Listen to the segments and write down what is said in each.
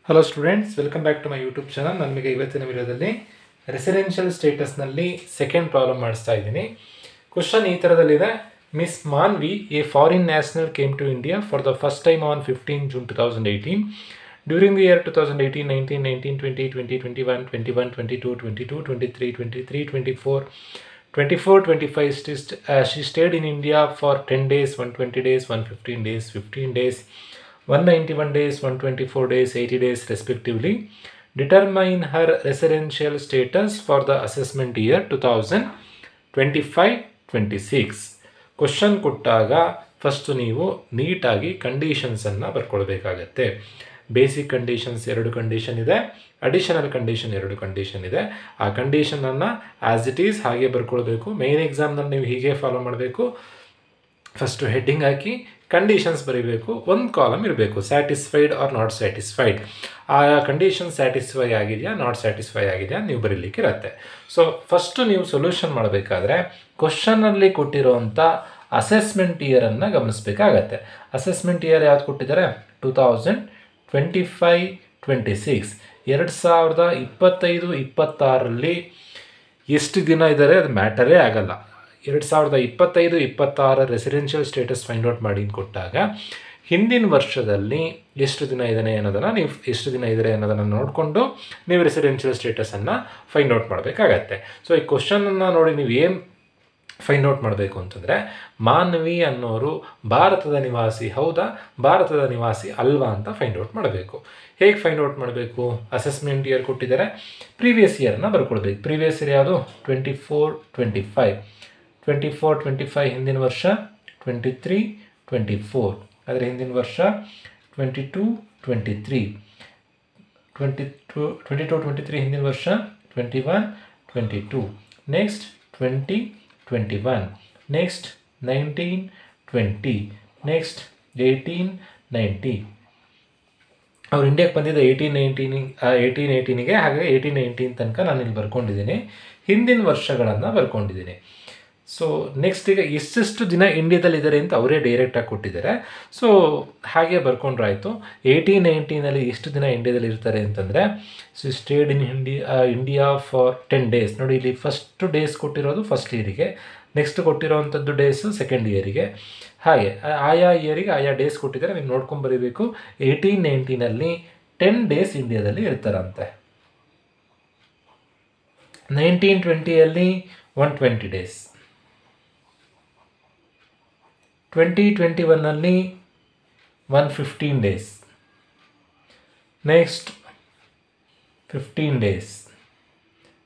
Hello students, welcome back to my YouTube channel. ನಮಗೆ ಇವತ್ತಿನ ವಿಡಿಯೋದಲ್ಲಿ ರೆಸಿಡೆನ್ಷಿಯಲ್ ಸ್ಟೇಟಸ್ನಲ್ಲಿ ಸೆಕೆಂಡ್ ಪ್ರಾಬ್ಲಮ್ ಮಾಡಿಸ್ತಾ ಇದ್ದೀನಿ. ಕ್ವಶನ್ ಈ ಥರದಲ್ಲಿದೆ. Miss Manvi, a foreign national came to India for the first time on 15 June 2018. During the year 2018, 19, 19, 20, 20, 21, 21, 22, 22, 23, 23, 24, 24, 25, she stayed in India for 10 days, 120 days, 115 days, 15 days, 191 days, 124 days, 80 days respectively. Determine her residential status for the assessment year 2025-26. Question ಕೊಟ್ಟಾಗ first ನೀವು ನೀಟಾಗಿ ಕಂಡೀಷನ್ಸನ್ನು ಬರ್ಕೊಳ್ಬೇಕಾಗತ್ತೆ. Basic conditions 2 condition ಇದೆ, additional condition 2 condition ಇದೆ. ಆ ಕಂಡೀಷನನ್ನು as it is ಹಾಗೆ ಬರ್ಕೊಳ್ಬೇಕು. Main ಎಕ್ಸಾಮ್ನಲ್ಲಿ ನೀವು ಹೀಗೆ follow ಮಾಡಬೇಕು. ಫಸ್ಟು ಹೆಡ್ಡಿಂಗ್ ಹಾಕಿ ಕಂಡೀಷನ್ಸ್ ಬರೀಬೇಕು. ಒಂದು ಕಾಲಮ್ ಇರಬೇಕು, ಸ್ಯಾಟಿಸ್ಫೈಡ್ ಆರ್ ನಾಟ್ ಸ್ಯಾಟಿಸ್ಫೈಡ್. ಆ ಕಂಡೀಷನ್ ಸ್ಯಾಟಿಸ್ಫೈ ಆಗಿದೆಯಾ ನಾಟ್ ಸ್ಯಾಟಿಸ್ಫೈ ಆಗಿದೆಯಾ ನೀವು ಬರೀಲಿಕ್ಕೆ ಇರುತ್ತೆ. ಸೊ ಫಸ್ಟು ನೀವು ಸೊಲ್ಯೂಷನ್ ಮಾಡಬೇಕಾದ್ರೆ ಕ್ವಶನಲ್ಲಿ ಕೊಟ್ಟಿರೋವಂಥ ಅಸೆಸ್ಮೆಂಟ್ ಇಯರನ್ನು ಗಮನಿಸಬೇಕಾಗತ್ತೆ. ಅಸೆಸ್ಮೆಂಟ್ ಇಯರ್ ಯಾವ್ದು ಕೊಟ್ಟಿದ್ದಾರೆ? 2025-26. 2025-26ರಲ್ಲಿ ಎಷ್ಟು ದಿನ ಇದ್ದಾರೆ ಅದು ಮ್ಯಾಟರೇ ಆಗಲ್ಲ. 2025-26 ರೆಸಿಡೆನ್ಷಿಯಲ್ ಸ್ಟೇಟಸ್ ಫೈಂಡ್ ಔಟ್ ಮಾಡಿ ಕೊಟ್ಟಾಗ ಹಿಂದಿನ ವರ್ಷದಲ್ಲಿ ಎಷ್ಟು ದಿನ ಇದ್ದಾನೆ ಅನ್ನೋದನ್ನು ನೋಡಿಕೊಂಡು ನೀವು ರೆಸಿಡೆನ್ಷಿಯಲ್ ಸ್ಟೇಟಸನ್ನು ಫೈಂಡ್ ಔಟ್ ಮಾಡಬೇಕಾಗತ್ತೆ. ಸೊ ಈ ಕ್ವಶನನ್ನು ನೋಡಿ ನೀವು ಏನು ಫೈಂಡ್ ಔಟ್ ಮಾಡಬೇಕು ಅಂತಂದರೆ, ಮಾನ್ವಿ ಅನ್ನೋರು ಭಾರತದ ನಿವಾಸಿ ಹೌದಾ, ಭಾರತದ ನಿವಾಸಿ ಅಲ್ವಾ ಅಂತ ಫೈಂಡ್ ಔಟ್ ಮಾಡಬೇಕು. ಹೇಗೆ ಫೈಂಡ್ ಔಟ್ ಮಾಡಬೇಕು? ಅಸೆಸ್ಮೆಂಟ್ ಇಯರ್ ಕೊಟ್ಟಿದ್ದಾರೆ, ಪ್ರೀವಿಯಸ್ ಇಯರನ್ನು ಬರ್ಕೊಳ್ಬೇಕು. ಪ್ರೀವಿಯಸ್ ಇಯರ್ ಯಾವುದು? 24-25. 24-25 ಹಿಂದಿನ ವರ್ಷ 23-24. ಅದರ ಹಿಂದಿನ ವರ್ಷ 22-23. 22-23 ಹಿಂದಿನ ವರ್ಷ 21-22. ನೆಕ್ಸ್ಟ್ 20-21. ನೆಕ್ಸ್ಟ್ 19-20. ನೆಕ್ಸ್ಟ್ 18-19. ಅವ್ರು ಇಂಡಿಯಾಕ್ಕೆ ಬಂದಿದ್ದ 18-18ಗೆ, ಹಾಗೆ 18-19 ತನಕ ನಾನು ಇಲ್ಲಿ ಬರ್ಕೊಂಡಿದ್ದೀನಿ. ಹಿಂದಿನ ವರ್ಷಗಳನ್ನು ಬರ್ಕೊಂಡಿದ್ದೀನಿ. ಸೊ ನೆಕ್ಸ್ಟ್ ಈಗ ಎಷ್ಟೆಷ್ಟು ದಿನ ಇಂಡಿಯಾದಲ್ಲಿದ್ದಾರೆ ಅಂತ ಅವರೇ ಡೈರೆಕ್ಟಾಗಿ ಕೊಟ್ಟಿದ್ದಾರೆ. ಸೊ ಹಾಗೆ ಬರ್ಕೊಂಡ್ರಾಯ್ತು. 18-19ನಲ್ಲಿ ಎಷ್ಟು ದಿನ ಇಂಡಿಯಾದಲ್ಲಿ ಇರ್ತಾರೆ ಅಂತಂದರೆ, so stayed in India for 10 days. ನೋಡಿ, ಇಲ್ಲಿ ಫಸ್ಟ್ ಡೇಸ್ ಕೊಟ್ಟಿರೋದು ಫಸ್ಟ್ ಇಯರಿಗೆ, ನೆಕ್ಸ್ಟ್ ಕೊಟ್ಟಿರೋವಂಥದ್ದು ಡೇಸು ಸೆಕೆಂಡ್ ಇಯರಿಗೆ. ಹಾಗೆ ಆಯಾ ಇಯರಿಗೆ ಆಯಾ ಡೇಸ್ ಕೊಟ್ಟಿದ್ದಾರೆ, ನೀವು ನೋಡ್ಕೊಂಬರೀಬೇಕು. 18-19ನಲ್ಲಿ 10 days ಇಂಡಿಯಾದಲ್ಲಿ ಇರ್ತಾರಂತೆ. 19-20ಯಲ್ಲಿ 120 days. 20-21ನಲ್ಲಿ 115 days. Next 15 days.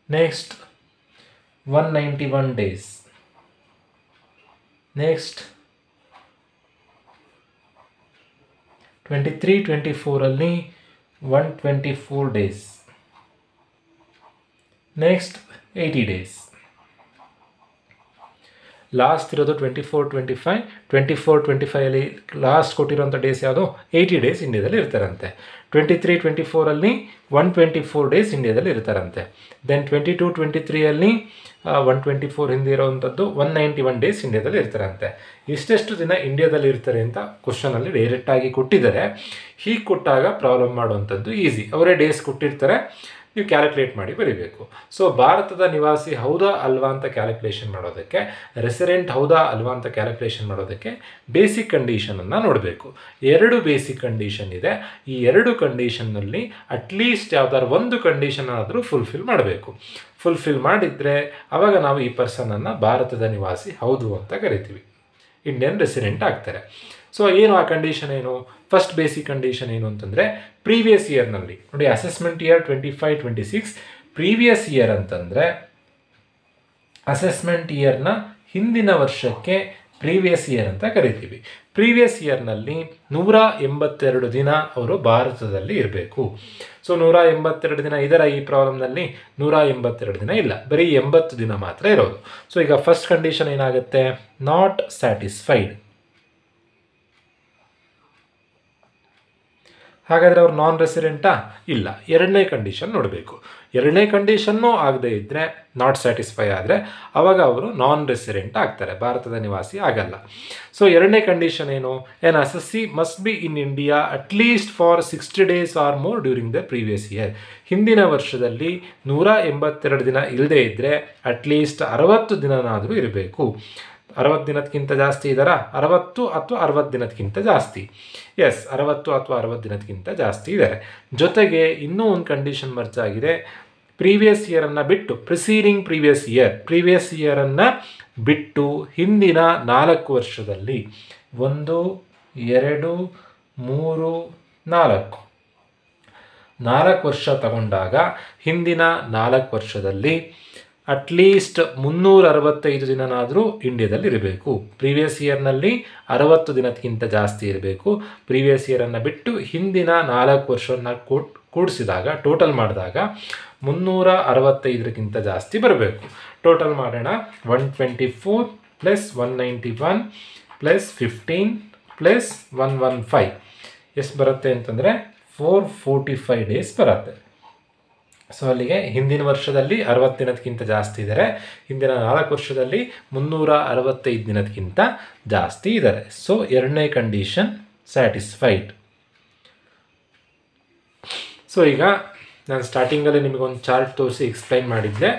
Next 191 days. Next 23-24ರಲ್ಲಿ 124 days. Next 80 days. ಲಾಸ್ಟ್ ಇರೋದು 24-25. 24-25ಅಲ್ಲಿ ಲಾಸ್ಟ್ ಕೊಟ್ಟಿರೋಂಥ ಡೇಸ್ ಯಾವುದು? 80 days ಇಂಡಿಯಾದಲ್ಲಿ ಇರ್ತಾರಂತೆ. 23-24ರಲ್ಲಿ 124 days ಇಂಡಿಯಾದಲ್ಲಿ ಇರ್ತಾರಂತೆ. ದೆನ್ 22-23ಯಲ್ಲಿ 124 ಹಿಂದೆ ಇರೋವಂಥದ್ದು 191 days ಇಂಡಿಯಾದಲ್ಲಿ ಇರ್ತಾರಂತೆ. ಇಷ್ಟೆಷ್ಟು ದಿನ ಇಂಡಿಯಾದಲ್ಲಿ ಇರ್ತಾರೆ ಅಂತ ಕ್ವಶನಲ್ಲಿ ಡೈರೆಕ್ಟಾಗಿ ಕೊಟ್ಟಿದ್ದಾರೆ. ಹೀಗೆ ಕೊಟ್ಟಾಗ ಪ್ರಾಬ್ಲಮ್ ಮಾಡುವಂಥದ್ದು ಈಸಿ. ಅವರೇ ಡೇಸ್ ಕೊಟ್ಟಿರ್ತಾರೆ, ನೀವು ಕ್ಯಾಲ್ಕುಲೇಟ್ ಮಾಡಿ ಬರೀಬೇಕು. ಸೊ ಭಾರತದ ನಿವಾಸಿ ಹೌದಾ ಅಲ್ವಾ ಅಂತ ಕ್ಯಾಲ್ಕುಲೇಷನ್ ಮಾಡೋದಕ್ಕೆ, ರೆಸಿಡೆಂಟ್ ಹೌದಾ ಅಲ್ವಾ ಅಂತ ಕ್ಯಾಲ್ಕುಲೇಷನ್ ಮಾಡೋದಕ್ಕೆ ಬೇಸಿಕ್ ಕಂಡೀಷನನ್ನು ನೋಡಬೇಕು. 2 ಬೇಸಿಕ್ ಕಂಡೀಷನ್ ಇದೆ. ಈ 2 ಕಂಡೀಷನ್ನಲ್ಲಿ ಅಟ್ಲೀಸ್ಟ್ ಯಾವ್ದಾದ್ರು ಒಂದು ಕಂಡೀಷನ್ ಆದರೂ ಫುಲ್ಫಿಲ್ ಮಾಡಬೇಕು. ಫುಲ್ಫಿಲ್ ಮಾಡಿದರೆ ಆವಾಗ ನಾವು ಈ ಪರ್ಸನನ್ನು ಭಾರತದ ನಿವಾಸಿ ಹೌದು ಅಂತ ಕರಿತೀವಿ, ಇಂಡಿಯನ್ ರೆಸಿಡೆಂಟ್ ಆಗ್ತಾರೆ. ಸೊ ಏನು ಆ ಕಂಡೀಷನ್ ಏನು? ಫಸ್ಟ್ ಬೇಸಿಕ್ ಕಂಡೀಷನ್ ಏನು ಅಂತಂದರೆ, ಪ್ರೀವಿಯಸ್ ಇಯರ್ನಲ್ಲಿ ನೋಡಿ, ಅಸೆಸ್ಮೆಂಟ್ ಇಯರ್ 25-26. ಪ್ರೀವಿಯಸ್ ಇಯರ್ ಅಂತಂದರೆ ಅಸೆಸ್ಮೆಂಟ್ ಇಯರ್ನ ಹಿಂದಿನ ವರ್ಷಕ್ಕೆ ಪ್ರೀವಿಯಸ್ ಇಯರ್ ಅಂತ ಕರಿತೀವಿ. ಪ್ರೀವಿಯಸ್ ಇಯರ್ನಲ್ಲಿ 182 ದಿನ ಅವರು ಭಾರತದಲ್ಲಿ ಇರಬೇಕು. ಸೊ 182 ದಿನ ಇದರ ಈ ಪ್ರಾಬ್ಲಮ್ನಲ್ಲಿ 182 ದಿನ ಇಲ್ಲ, ಬರೀ 80 ದಿನ ಮಾತ್ರ ಇರೋದು. ಸೊ ಈಗ ಫಸ್ಟ್ ಕಂಡೀಷನ್ ಏನಾಗುತ್ತೆ? Not satisfied. ಹಾಗಾದರೆ ಅವ್ರು ನಾನ್ ರೆಸಿಡೆಂಟಾ? ಇಲ್ಲ. ಎರಡನೇ ಕಂಡೀಷನ್ ನೋಡಬೇಕು. ಎರಡನೇ ಕಂಡೀಷನ್ನೂ ಆಗದೇ ಇದ್ದರೆ, ನಾಟ್ ಸ್ಯಾಟಿಸ್ಫೈ ಆದರೆ, ಆವಾಗ ಅವರು ನಾನ್ ರೆಸಿಡೆಂಟ್ ಆಗ್ತಾರೆ, ಭಾರತದ ನಿವಾಸಿ ಆಗಲ್ಲ. ಸೊ ಎರಡನೇ ಕಂಡೀಷನ್ ಏನು? An assessee must be in India at least for 60 days or more during the previous year. ಹಿಂದಿನ ವರ್ಷದಲ್ಲಿ 182 ದಿನ ಇಲ್ಲದೇ ಇದ್ದರೆ ಅಟ್ಲೀಸ್ಟ್ 60 ದಿನನಾದರೂ ಇರಬೇಕು. 60 ದಿನಕ್ಕಿಂತ ಜಾಸ್ತಿ ಇದ್ದಾರಾ? 60 ಅಥವಾ 60 ದಿನಕ್ಕಿಂತ ಜಾಸ್ತಿ. ಎಸ್, 60 ಅಥವಾ 60 ದಿನಕ್ಕಿಂತ ಜಾಸ್ತಿ ಇದ್ದಾರೆ. ಜೊತೆಗೆ ಇನ್ನೂ ಒಂದು ಕಂಡೀಷನ್ ಮರ್ಜ್ ಆಗಿದೆ. ಪ್ರೀವಿಯಸ್ ಇಯರನ್ನು ಬಿಟ್ಟು, ಪ್ರಿಸೀಡಿಂಗ್ ಪ್ರೀವಿಯಸ್ ಇಯರನ್ನು ಬಿಟ್ಟು ಹಿಂದಿನ 4 ವರ್ಷದಲ್ಲಿ 1, 2, 3, 4 ವರ್ಷ ತಗೊಂಡಾಗ ಹಿಂದಿನ 4 ವರ್ಷದಲ್ಲಿ ಅಟ್ಲೀಸ್ಟ್ 365 ದಿನನಾದರೂ ಇಂಡಿಯಾದಲ್ಲಿ ಇರಬೇಕು. ಪ್ರೀವಿಯಸ್ ಇಯರ್ನಲ್ಲಿ 60 ದಿನಕ್ಕಿಂತ ಜಾಸ್ತಿ ಇರಬೇಕು. ಪ್ರೀವಿಯಸ್ ಇಯರನ್ನು ಬಿಟ್ಟು ಹಿಂದಿನ 4 ವರ್ಷವನ್ನು ಕೂಡಿಸಿದಾಗ, ಟೋಟಲ್ ಮಾಡಿದಾಗ 365ಕ್ಕಿಂತ ಜಾಸ್ತಿ ಬರಬೇಕು. ಟೋಟಲ್ ಮಾಡೋಣ. 124 + 191 + 15 + 115 ಎಷ್ಟು ಬರುತ್ತೆ ಅಂತಂದರೆ 445 ಡೇಸ್ ಬರುತ್ತೆ. ಸೊ ಅಲ್ಲಿಗೆ ಹಿಂದಿನ ವರ್ಷದಲ್ಲಿ 60 ದಿನಕ್ಕಿಂತ ಜಾಸ್ತಿ ಇದ್ದಾರೆ, ಹಿಂದಿನ 4 ವರ್ಷದಲ್ಲಿ 365 ದಿನಕ್ಕಿಂತ ಜಾಸ್ತಿ ಇದ್ದಾರೆ. ಸೊ ಎರಡನೇ ಕಂಡೀಷನ್ ಸ್ಯಾಟಿಸ್ಫೈಡ್. ಸೊ ಈಗ ನಾನು ಸ್ಟಾರ್ಟಿಂಗಲ್ಲಿ ನಿಮಗೊಂದು ಚಾರ್ಟ್ ತೋರಿಸಿ ಎಕ್ಸ್ಪ್ಲೈನ್ ಮಾಡಿದ್ದೆ.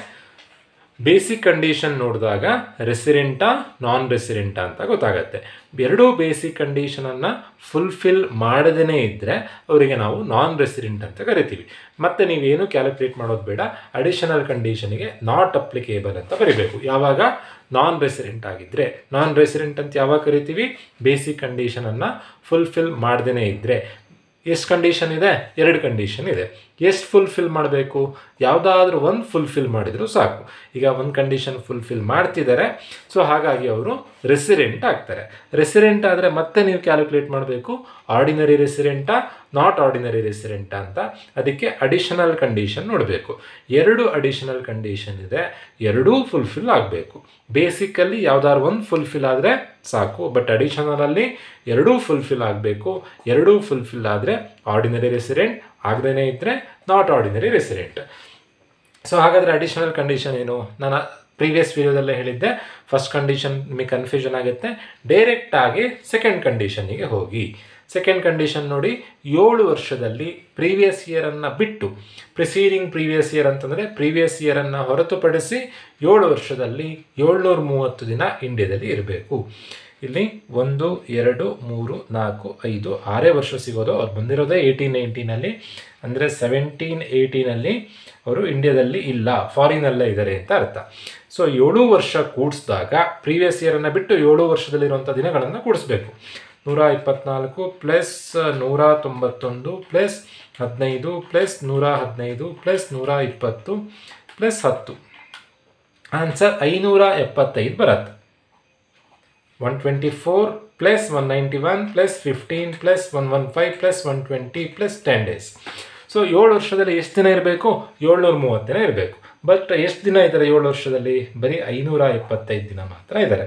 ಬೇಸಿಕ್ ಕಂಡೀಷನ್ ನೋಡಿದಾಗ ರೆಸಿಡೆಂಟಾ ನಾನ್ ರೆಸಿಡೆಂಟಾ ಅಂತ ಗೊತ್ತಾಗುತ್ತೆ. ಎರಡೂ ಬೇಸಿಕ್ ಕಂಡೀಷನನ್ನು ಫುಲ್ಫಿಲ್ ಮಾಡದೇ ಇದ್ದರೆ ಅವರಿಗೆ ನಾವು ನಾನ್ ರೆಸಿಡೆಂಟ್ ಅಂತ ಕರಿತೀವಿ. ಮತ್ತು ನೀವೇನು ಕ್ಯಾಲ್ಕುಲೇಟ್ ಮಾಡೋದು ಬೇಡ, ಅಡಿಷನಲ್ ಕಂಡೀಷನಿಗೆ ನಾಟ್ ಅಪ್ಲಿಕೇಬಲ್ ಅಂತ ಬರೀಬೇಕು. ಯಾವಾಗ? ನಾನ್ ರೆಸಿಡೆಂಟ್ ಆಗಿದ್ದರೆ. ನಾನ್ ರೆಸಿಡೆಂಟ್ ಅಂತ ಯಾವಾಗ ಕರಿತೀವಿ? ಬೇಸಿಕ್ ಕಂಡೀಷನನ್ನು ಫುಲ್ಫಿಲ್ ಮಾಡದೇ ಇದ್ದರೆ. ಎಷ್ಟು ಕಂಡೀಷನ್ ಇದೆ? 2 ಕಂಡೀಷನ್ ಇದೆ. ಎಷ್ಟು ಫುಲ್ಫಿಲ್ ಮಾಡಬೇಕು? ಯಾವುದಾದ್ರೂ ಒಂದು ಫುಲ್ಫಿಲ್ ಮಾಡಿದರೂ ಸಾಕು. ಈಗ ಒಂದು ಕಂಡೀಷನ್ ಫುಲ್ಫಿಲ್ ಮಾಡ್ತಿದ್ದಾರೆ, ಸೊ ಹಾಗಾಗಿ ಅವರು ರೆಸಿಡೆಂಟ್ ಆಗ್ತಾರೆ. ರೆಸಿಡೆಂಟ್ ಆದರೆ ಮತ್ತೆ ನೀವು ಕ್ಯಾಲ್ಕುಲೇಟ್ ಮಾಡಬೇಕು, ಆರ್ಡಿನರಿ ರೆಸಿಡೆಂಟಾ ನಾಟ್ ಆರ್ಡಿನರಿ ರೆಸಿಡೆಂಟಾ ಅಂತ. ಅದಕ್ಕೆ ಅಡಿಷನಲ್ ಕಂಡೀಷನ್ ನೋಡಬೇಕು. 2 ಅಡಿಷನಲ್ ಕಂಡೀಷನ್ ಇದೆ, ಎರಡೂ ಫುಲ್ಫಿಲ್ ಆಗಬೇಕು. ಬೇಸಿಕಲ್ಲಿ ಯಾವುದಾದ್ರು ಒಂದು ಫುಲ್ಫಿಲ್ ಆದರೆ ಸಾಕು, ಬಟ್ ಅಡಿಷನಲಲ್ಲಿ ಎರಡೂ ಫುಲ್ಫಿಲ್ ಆಗಬೇಕು. ಎರಡೂ ಫುಲ್ಫಿಲ್ ಆದರೆ ಆರ್ಡಿನರಿ ರೆಸಿಡೆಂಟ್, ಆಗದೇ ಇದ್ದರೆ ನಾಟ್ ಆರ್ಡಿನರಿ ರೆಸಿಡೆಂಟ್. ಸೊ ಹಾಗಾದರೆ ಅಡಿಷನಲ್ ಕಂಡೀಷನ್ ಏನು? ನಾನು ಪ್ರೀವಿಯಸ್ ವಿಡಿಯೋದಲ್ಲೇ ಹೇಳಿದ್ದೆ. ಫಸ್ಟ್ ಕಂಡೀಷನ್ ನಿಮಗೆ ಕನ್ಫ್ಯೂಷನ್ ಆಗುತ್ತೆ, ಡೈರೆಕ್ಟಾಗಿ ಸೆಕೆಂಡ್ ಕಂಡೀಷನ್ನಿಗೆ ಹೋಗಿ. ಸೆಕೆಂಡ್ ಕಂಡೀಷನ್ ನೋಡಿ, 7 ವರ್ಷದಲ್ಲಿ ಪ್ರೀವಿಯಸ್ ಇಯರನ್ನು ಬಿಟ್ಟು, ಪ್ರಿಸೀಡಿಂಗ್ ಪ್ರೀವಿಯಸ್ ಇಯರ್ ಅಂತಂದರೆ ಪ್ರೀವಿಯಸ್ ಇಯರನ್ನು ಹೊರತುಪಡಿಸಿ 7 ವರ್ಷದಲ್ಲಿ 730 ದಿನ ಇಂಡಿಯಾದಲ್ಲಿ ಇರಬೇಕು. ಇಲ್ಲಿ 1, 2, 3, 4, 5, 6 ವರ್ಷ ಸಿಗೋದು. ಅವ್ರು ಬಂದಿರೋದೇ 1819ಅಲ್ಲಿ, ಅಂದರೆ 1718ಅಲ್ಲಿ ಅವರು ಇಂಡಿಯಾದಲ್ಲಿ ಇಲ್ಲ, ಫಾರಿನಲ್ಲೇ ಇದ್ದಾರೆ ಅಂತ ಅರ್ಥ. ಸೊ 7 ವರ್ಷ ಕೂಡಿಸಿದಾಗ ಪ್ರೀವಿಯಸ್ ಇಯರನ್ನು ಬಿಟ್ಟು 7 ವರ್ಷದಲ್ಲಿರುವಂಥ ದಿನಗಳನ್ನು ಕೂಡಿಸ್ಬೇಕು. 124 + 191 + 15 + 115 + 120 + 10 ಆನ್ಸರ್ 575 ಬರುತ್ತೆ. 124 + 191 + 15 + 115 + 120 + 10 ಡೇಸ್. ಸೊ 7 ವರ್ಷದಲ್ಲಿ ಎಷ್ಟು ದಿನ ಇರಬೇಕು? 730 ದಿನ ಇರಬೇಕು. ಬಟ್ ಎಷ್ಟು ದಿನ ಇದ್ದಾರೆ 7 ವರ್ಷದಲ್ಲಿ? ಬರೀ 575 ದಿನ ಮಾತ್ರ ಇದ್ದಾರೆ.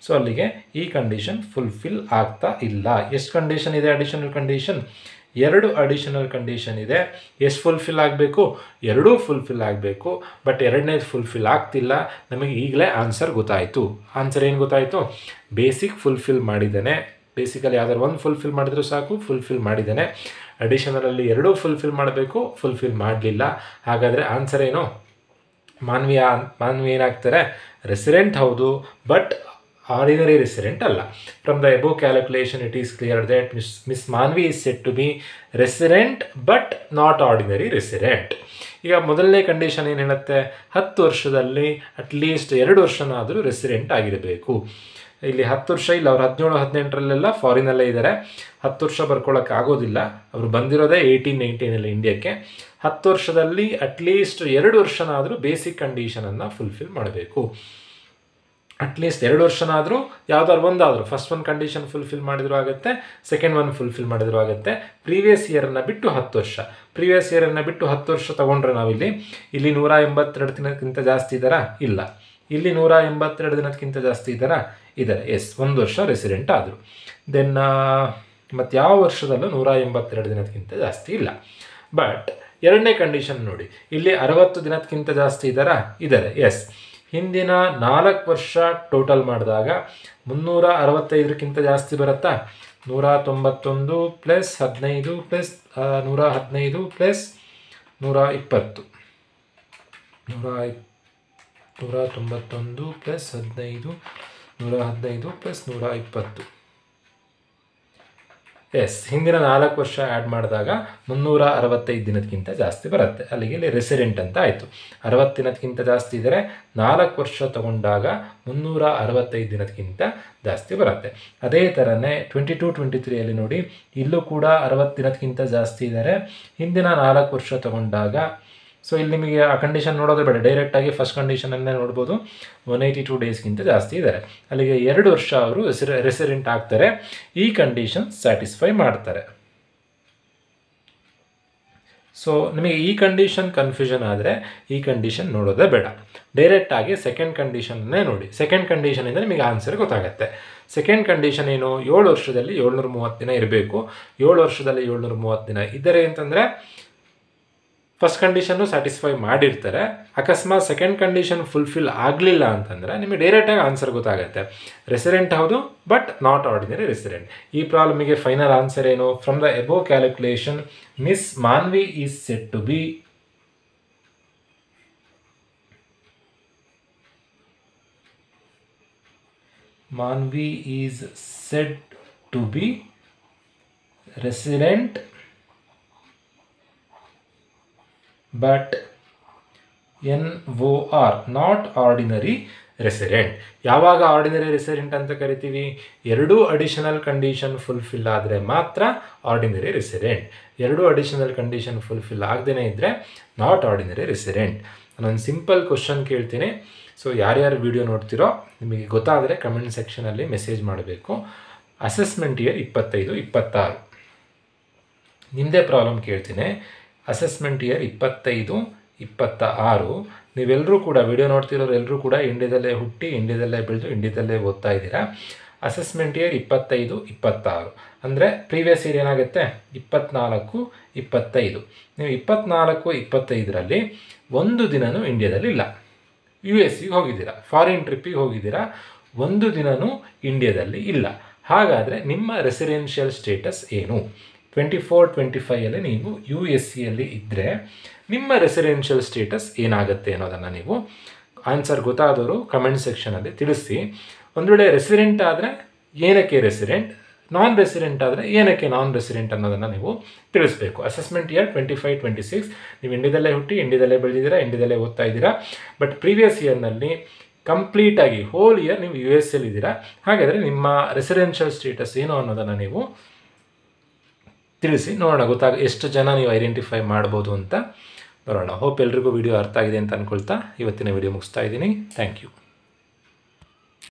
ಸೊ ಅಲ್ಲಿಗೆ ಈ ಕಂಡೀಷನ್ ಫುಲ್ಫಿಲ್ ಆಗ್ತಾ ಇಲ್ಲ. ಎಷ್ಟು ಕಂಡೀಷನ್ ಇದೆ? ಅಡಿಷನಲ್ ಕಂಡೀಷನ್ 2 ಅಡಿಷನಲ್ ಕಂಡೀಷನ್ ಇದೆ. ಎಷ್ಟು ಫುಲ್ಫಿಲ್ ಆಗಬೇಕು? 2 ಫುಲ್ಫಿಲ್ ಆಗಬೇಕು. ಬಟ್ ಎರಡನೇದು ಫುಲ್ಫಿಲ್ ಆಗ್ತಿಲ್ಲ. ನಮಗೆ ಈಗಲೇ ಆನ್ಸರ್ ಗೊತ್ತಾಯಿತು. ಆನ್ಸರ್ ಏನು ಗೊತ್ತಾಯಿತು? ಬೇಸಿಕ್ ಫುಲ್ಫಿಲ್ ಮಾಡಿದ್ದಾನೆ. ಬೇಸಿಕಲ್ಲಿ ಯಾವ್ದಾದ್ರು ಒಂದು ಫುಲ್ಫಿಲ್ ಮಾಡಿದರೂ ಸಾಕು, ಫುಲ್ಫಿಲ್ ಮಾಡಿದ್ದಾನೆ. ಅಡಿಷನಲಲ್ಲಿ 2 ಫುಲ್ಫಿಲ್ ಮಾಡಬೇಕು, ಫುಲ್ಫಿಲ್ ಮಾಡಲಿಲ್ಲ. ಹಾಗಾದರೆ ಆನ್ಸರ್ ಏನು? ಮಾನ್ವಿ ಏನಾಗ್ತಾರೆ? ರೆಸಿಡೆಂಟ್ ಹೌದು, ಬಟ್ ಆರ್ಡಿನರಿ ರೆಸಿಡೆಂಟ್ ಅಲ್ಲ. From the above calculation it is clear that miss Manvi is said to be resident but not ordinary resident. ಈಗ ಮೊದಲನೇ ಕಂಡೀಷನ್ ಏನು ಹೇಳುತ್ತೆ? 10 ವರ್ಷದಲ್ಲಿ ಅಟ್ಲೀಸ್ಟ್ 2 ವರ್ಷನಾದರೂ ರೆಸಿಡೆಂಟ್ ಆಗಿರಬೇಕು. ಇಲ್ಲಿ 10 ವರ್ಷ ಇಲ್ಲ, ಅವ್ರು 17, 18ರಲ್ಲೆಲ್ಲ ಫಾರಿನಲ್ಲೇ ಇದ್ದಾರೆ. 10 ವರ್ಷ ಬರ್ಕೊಳ್ಳೋಕೆ ಆಗೋದಿಲ್ಲ. ಅವರು ಬಂದಿರೋದೇ 1819ಅಲ್ಲಿ ಇಂಡಿಯಾಕ್ಕೆ. 10 ವರ್ಷದಲ್ಲಿ ಅಟ್ಲೀಸ್ಟ್ 2 ವರ್ಷನಾದರೂ ಬೇಸಿಕ್ ಕಂಡೀಷನನ್ನು ಫುಲ್ಫಿಲ್ ಮಾಡಬೇಕು. ಅಟ್ಲೀಸ್ಟ್ 2 ವರ್ಷನಾದರೂ ಯಾವ್ದಾದ್ರು ಒಂದಾದರೂ, ಫಸ್ಟ್ ಒಂದು ಕಂಡೀಷನ್ ಫುಲ್ಫಿಲ್ ಮಾಡಿದರೂ ಆಗುತ್ತೆ, ಸೆಕೆಂಡ್ ಒನ್ ಫುಲ್ಫಿಲ್ ಮಾಡಿದರೂ ಆಗುತ್ತೆ. ಪ್ರೀವಿಯಸ್ ಇಯರನ್ನು ಬಿಟ್ಟು 10 ವರ್ಷ, ಪ್ರೀವಿಯಸ್ ಇಯರನ್ನು ಬಿಟ್ಟು 10 ವರ್ಷ ತೊಗೊಂಡ್ರೆ ನಾವಿಲ್ಲಿ 182 ದಿನಕ್ಕಿಂತ ಜಾಸ್ತಿ ಇದ್ದಾರಾ? ಇಲ್ಲ. ಇಲ್ಲಿ 182 ದಿನಕ್ಕಿಂತ ಜಾಸ್ತಿ ಇದ್ದಾರಾ? ಇದ್ದಾರೆ. ಎಸ್, 1 ವರ್ಷ ರೆಸಿಡೆಂಟ್ ಆದರು. ದೆನ್ ಮತ್ತು ಯಾವ ವರ್ಷದಲ್ಲೂ 182 ದಿನಕ್ಕಿಂತ ಜಾಸ್ತಿ ಇಲ್ಲ. ಬಟ್ ಎರಡನೇ ಕಂಡೀಷನ್ ನೋಡಿ, ಇಲ್ಲಿ 60 ದಿನಕ್ಕಿಂತ ಜಾಸ್ತಿ ಇದ್ದಾರೆ. ಎಸ್, ಹಿಂದಿನ 4 ವರ್ಷ ಟೋಟಲ್ ಮಾಡಿದಾಗ 365ಕ್ಕಿಂತ ಜಾಸ್ತಿ ಬರುತ್ತಾ? 191 plus 15 plus 115 plus 120, 191 plus 15, 115 plus 120. Yes, ಹಿಂದಿನ 4 ವರ್ಷ ಆ್ಯಡ್ ಮಾಡಿದಾಗ 365 ದಿನಕ್ಕಿಂತ ಜಾಸ್ತಿ ಬರುತ್ತೆ. ಅಲ್ಲಿಗೆ ಇಲ್ಲಿ ರೆಸಿಡೆಂಟ್ ಅಂತ ಆಯಿತು. 60 ದಿನಕ್ಕಿಂತ ಜಾಸ್ತಿ ಇದ್ದರೆ 4 ವರ್ಷ ತಗೊಂಡಾಗ 365 ದಿನಕ್ಕಿಂತ ಜಾಸ್ತಿ ಬರುತ್ತೆ. ಅದೇ ಥರನೇ 22-23 ನೋಡಿ, ಇಲ್ಲೂ ಕೂಡ 60 ದಿನಕ್ಕಿಂತ ಜಾಸ್ತಿ ಇದ್ದಾರೆ. ಹಿಂದಿನ 4 ವರ್ಷ ತಗೊಂಡಾಗ, ಸೊ ಇಲ್ಲಿ ನಿಮಗೆ ಆ ಕಂಡೀಷನ್ ನೋಡೋದು ಬೇಡ, ಡೈರೆಕ್ಟಾಗಿ ಫಸ್ಟ್ ಕಂಡೀಷನನ್ನೇ ನೋಡ್ಬೋದು. 182 ಡೇಸ್ಗಿಂತ ಜಾಸ್ತಿ ಇದ್ದಾರೆ. ಅಲ್ಲಿಗೆ 2 ವರ್ಷ ಅವರು ರೆಸಿಡೆಂಟ್ ಆಗ್ತಾರೆ. ಈ ಕಂಡೀಷನ್ ಸ್ಯಾಟಿಸ್ಫೈ ಮಾಡ್ತಾರೆ. ಸೊ ನಿಮಗೆ ಈ ಕಂಡೀಷನ್ ಕನ್ಫ್ಯೂಷನ್ ಆದರೆ ಈ ಕಂಡೀಷನ್ ನೋಡೋದೇ ಬೇಡ, ಡೈರೆಕ್ಟಾಗಿ ಸೆಕೆಂಡ್ ಕಂಡೀಷನ್ನೇ ನೋಡಿ. ಸೆಕೆಂಡ್ ಕಂಡೀಷನಿಂದ ನಿಮಗೆ ಆನ್ಸರ್ ಗೊತ್ತಾಗುತ್ತೆ. ಸೆಕೆಂಡ್ ಕಂಡೀಷನ್ ಏನು? 7 ವರ್ಷದಲ್ಲಿ 730 ದಿನ ಇರಬೇಕು. 7 ವರ್ಷದಲ್ಲಿ 730 ದಿನ ಇದ್ದರೆ ಅಂತಂದರೆ ಫಸ್ಟ್ ಕಂಡೀಷನ್ನು ಸ್ಯಾಟಿಸ್ಫೈ ಮಾಡಿರ್ತಾರೆ. ಅಕಸ್ಮಾತ್ ಸೆಕೆಂಡ್ ಕಂಡೀಷನ್ ಫುಲ್ಫಿಲ್ ಆಗಲಿಲ್ಲ ಅಂತಂದರೆ ನಿಮಗೆ ಡೈರೆಕ್ಟಾಗಿ ಆನ್ಸರ್ ಗೊತ್ತಾಗುತ್ತೆ. ರೆಸಿಡೆಂಟ್ ಹೌದು, ಬಟ್ ನಾಟ್ ಆರ್ಡಿನರಿ ರೆಸಿಡೆಂಟ್. ಈ ಪ್ರಾಬ್ಲಮಿಗೆ ಫೈನಲ್ ಆನ್ಸರ್ ಏನು? From the above calculation, miss Manvi is said to be resident but NOR, not ordinary resident. ಯಾವಾಗ ಆರ್ಡಿನರಿ ರೆಸಿಡೆಂಟ್ ಅಂತ ಕರಿತೀವಿ? 2 ಅಡಿಷನಲ್ ಕಂಡೀಷನ್ ಫುಲ್ಫಿಲ್ ಆದರೆ ಮಾತ್ರ ordinary resident. 2 additional condition fulfil ಆಗದೇ ಇದ್ದರೆ ನಾಟ್ ಆರ್ಡಿನರಿ ರೆಸಿಡೆಂಟ್. ನಾನೊಂದು ಸಿಂಪಲ್ ಕ್ವಶನ್ ಕೇಳ್ತೀನಿ. ಸೊ ಯಾರ್ಯಾರು ವಿಡಿಯೋ ನೋಡ್ತಿರೋ ನಿಮಗೆ ಗೊತ್ತಾದರೆ ಕಮೆಂಟ್ ಸೆಕ್ಷನಲ್ಲಿ ಮೆಸೇಜ್ ಮಾಡಬೇಕು. ಅಸೆಸ್ಮೆಂಟ್ ಇಯರ್ 25-26 ನಿಮ್ಮದೇ ಪ್ರಾಬ್ಲಮ್ ಕೇಳ್ತೀನಿ. ಅಸೆಸ್ಮೆಂಟ್ ಇಯರ್ 25-26 ನೀವೆಲ್ಲರೂ ಕೂಡ ವಿಡಿಯೋ ನೋಡ್ತಿರೋರು ಎಲ್ಲರೂ ಕೂಡ ಇಂಡಿಯಾದಲ್ಲೇ ಹುಟ್ಟಿ ಇಂಡಿಯಾದಲ್ಲೇ ಬೆಳೆದು ಇಂಡಿಯಾದಲ್ಲೇ ಓದ್ತಾ ಇದ್ದೀರಾ. ಅಸೆಸ್ಮೆಂಟ್ ಇಯರ್ 25-26 ಅಂದರೆ ಪ್ರೀವಿಯಸ್ ಇಯರ್ ಏನಾಗುತ್ತೆ? 24-25. ನೀವು 24-25ರಲ್ಲಿ ಒಂದು ದಿನವೂ ಇಂಡಿಯಾದಲ್ಲಿ ಇಲ್ಲ. US ಹೋಗಿದ್ದೀರಾ, ಫಾರಿನ್ ಟ್ರಿಪ್ಪಿಗೆ ಹೋಗಿದ್ದೀರಾ, ಒಂದು ದಿನವೂ ಇಂಡಿಯಾದಲ್ಲಿ ಇಲ್ಲ. ಹಾಗಾದರೆ ನಿಮ್ಮ ರೆಸಿಡೆನ್ಷಿಯಲ್ ಸ್ಟೇಟಸ್ ಏನು? 24-25 ನೀವು USCಯಲ್ಲಿ ಇದ್ದರೆ ನಿಮ್ಮ ರೆಸಿಡೆನ್ಷಿಯಲ್ ಸ್ಟೇಟಸ್ ಏನಾಗುತ್ತೆ ಅನ್ನೋದನ್ನು ನೀವು ಆನ್ಸರ್ ಗೊತ್ತಾದವರು ಕಮೆಂಟ್ ಸೆಕ್ಷನಲ್ಲಿ ತಿಳಿಸಿ. ಒಂದು ವೇಳೆ ರೆಸಿಡೆಂಟ್ ಆದರೆ ಏನಕ್ಕೆ ರೆಸಿಡೆಂಟ್, ನಾನ್ ರೆಸಿಡೆಂಟ್ ಆದರೆ ಏನಕ್ಕೆ ನಾನ್ ರೆಸಿಡೆಂಟ್ ಅನ್ನೋದನ್ನು ನೀವು ತಿಳಿಸ್ಬೇಕು. ಅಸೆಸ್ಮೆಂಟ್ ಇಯರ್ 25-26 ನೀವು ಇಂಡಿಯಾದಲ್ಲೇ ಹುಟ್ಟಿ ಇಂಡಿಯಾದಲ್ಲೇ ಬೆಳೆದಿದ್ದೀರಾ, ಇಂಡಿಯಾದಲ್ಲೇ ಓದ್ತಾ ಇದ್ದೀರಾ. ಬಟ್ ಪ್ರೀವಿಯಸ್ ಇಯರ್ನಲ್ಲಿ ಕಂಪ್ಲೀಟಾಗಿ ಹೋಲ್ ಇಯರ್ ನೀವು US ಇದ್ದೀರಾ. ಹಾಗಾದರೆ ನಿಮ್ಮ ರೆಸಿಡೆನ್ಷಿಯಲ್ ಸ್ಟೇಟಸ್ ಏನು ಅನ್ನೋದನ್ನು ನೀವು ತಿಳಿಸಿ ನೋಡೋಣ, ಎಷ್ಟು ಜನ ನೀವು ಐಡೆಂಟಿಫೈ ಮಾಡ್ಬೋದು ಅಂತ ನೋಡೋಣ. ಹೋಪ್ ಎಲ್ರಿಗೂ ವಿಡಿಯೋ ಅರ್ಥ ಆಗಿದೆ ಅಂತ ಅಂದ್ಕೊಳ್ತಾ ಇವತ್ತಿನ ವಿಡಿಯೋ ಮುಗಿಸ್ತಾ ಇದ್ದೀನಿ. Thank you.